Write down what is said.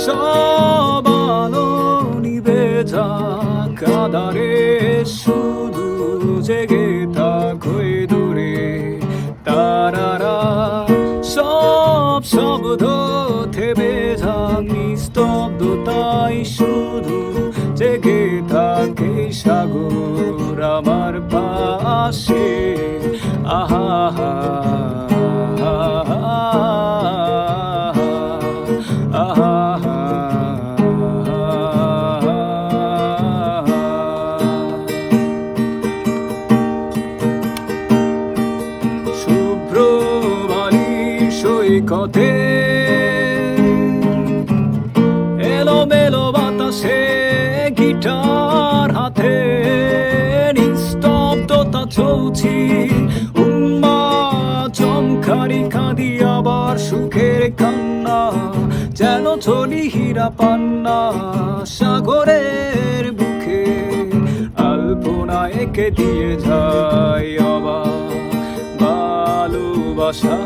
সব আলো নিভে যাক আঁধারে, শুধু জেগে থাকোই দূরে তারারা। সব শব্দ থেমে যাক নিস্তব্ধতাই, শুধু জেগে থাকে সাগর আমার পাশে। আহা হা শুভ্র বালির সৈকতে এলোমেলো বাতাসে গিটার হাতে, নিস্তব্ধতা চলছি চমকারি কাঁদি আবার সুখের কান্না, যেন চলি হীরা পান্না সাগরের বুকে। আলপনা এঁকে দিয়ে যায় অবাক ভালোবাসা।